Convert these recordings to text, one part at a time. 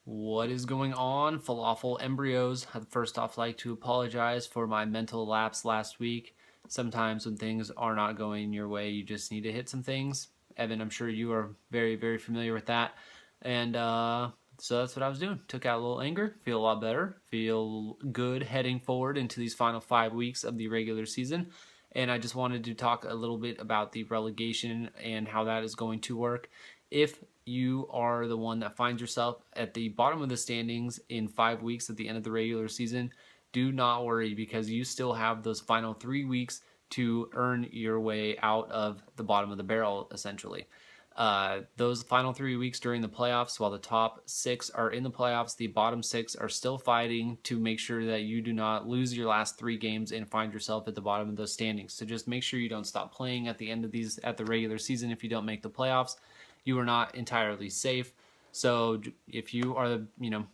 What is going on, Falafel Embryos? I'd first off like to apologize for my mental lapse last week. Sometimes when things are not going your way, you just need to hit some things. Evan, I'm sure you are very, very familiar with that. And so that's what I was doing. Took out a little anger, feel a lot better, feel good heading forward into these final 5 weeks of the regular season. And I just wanted to talk a little bit about the relegation and how that is going to work. If you are the one that finds yourself at the bottom of the standings in 5 weeks at the end of the regular season, do not worry because you still have those final 3 weeks to earn your way out of the bottom of the barrel, essentially. Those final 3 weeks during the playoffs, while the top six are in the playoffs, the bottom six are still fighting to make sure that you do not lose your last 3 games and find yourself at the bottom of those standings. So just make sure you don't stop playing at the end of these at the regular season if you don't make the playoffs. You are not entirely safe. So if you are,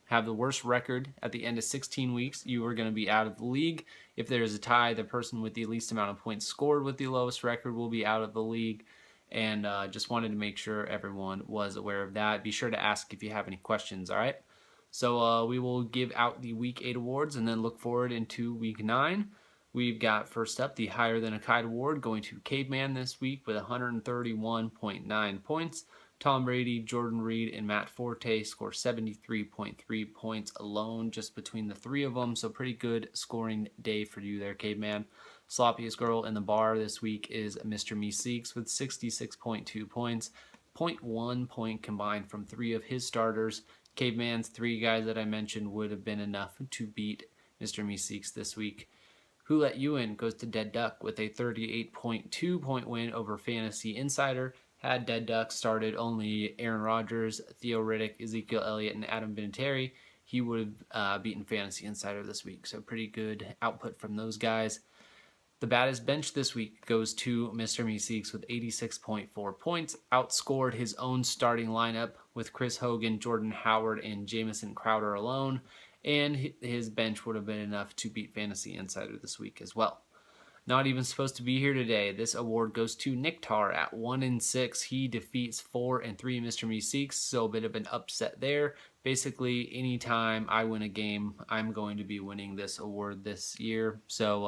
have the worst record at the end of 16 weeks, you are going to be out of the league. If there is a tie, the person with the least amount of points scored with the lowest record will be out of the league. And just wanted to make sure everyone was aware of that. Be sure to ask if you have any questions, all right? So we will give out the Week 8 awards and then look forward into Week 9. We've got first up the Higher Than a Kite award going to Caveman this week with 131.9 points. Tom Brady, Jordan Reed, and Matt Forte score 73.3 points alone just between the three of them. So pretty good scoring day for you there, Caveman. Sloppiest girl in the bar this week is Mr. Meeseeks with 66.2 points. 0.1 point combined from three of his starters. Caveman's three guys that I mentioned would have been enough to beat Mr. Meeseeks this week. Who Let You In goes to Dead Duck with a 38.2 point win over Fantasy Insider. Had Dead Duck started only Aaron Rodgers, Theo Riddick, Ezekiel Elliott, and Adam Vinatieri, he would have beaten Fantasy Insider this week. So pretty good output from those guys. The baddest bench this week goes to Mr. Meeseeks with 86.4 points. Outscored his own starting lineup with Chris Hogan, Jordan Howard, and Jamison Crowder alone. And his bench would have been enough to beat Fantasy Insider this week as well. Not even supposed to be here today. This award goes to Nicktar at 1-6. He defeats 4-3 Mr. Meeseeks, so a bit of an upset there. Basically, anytime I win a game, I'm going to be winning this award this year. So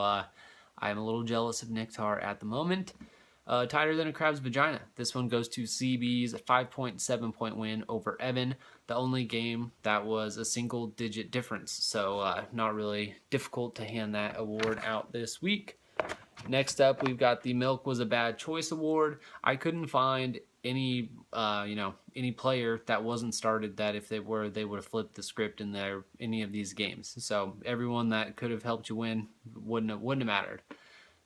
I'm a little jealous of Nicktar at the moment. Tighter Than a Crab's Vagina. This one goes to CB's 5.7 point win over Evan. The only game that was a single digit difference. So not really difficult to hand that award out this week. Next up, we've got the Milk Was a Bad Choice Award. I couldn't find any, any player that wasn't started that if they were, they would have flipped the script in any of these games. So everyone that could have helped you win wouldn't have mattered.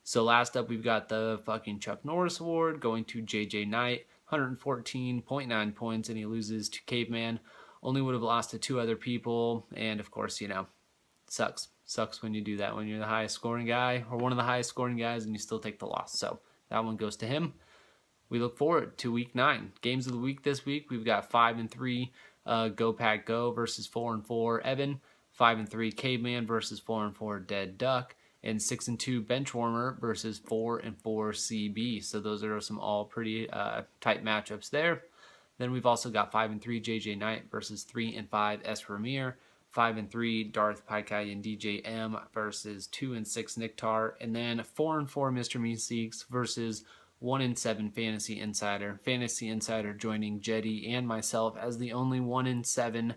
So last up, we've got the fucking Chuck Norris Award going to JJ Knight, 114.9 points, and he loses to Caveman. Only would have lost to two other people, and of course, sucks. Sucks when you do that, when you're the highest scoring guy or one of the highest scoring guys and you still take the loss. So that one goes to him. We look forward to Week 9. Games of the week this week, we've got 5-3 Go Pack Go versus 4-4 Evan, 5-3 Caveman versus 4-4 Dead Duck, and 6-2 Benchwarmer versus 4-4 CB. So those are some all pretty tight matchups there. Then we've also got 5-3 JJ Knight versus 3-5 S. Ramir, 5-3 Darth Paikai and DJ M versus 2-6 Nicktar, and then 4-4 Mr. Meeseeks versus 1-7 Fantasy Insider. Fantasy Insider joining Jetty and myself as the only 1-7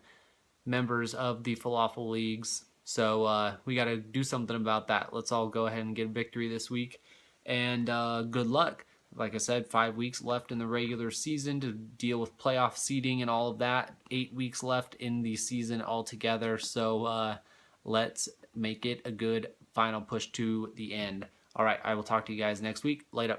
members of the Falafel Leagues. So we got to do something about that. Let's all go ahead and get a victory this week, and good luck. Like I said, 5 weeks left in the regular season to deal with playoff seeding and all of that. 8 weeks left in the season altogether. So let's make it a good final push to the end. All right, I will talk to you guys next week. Later.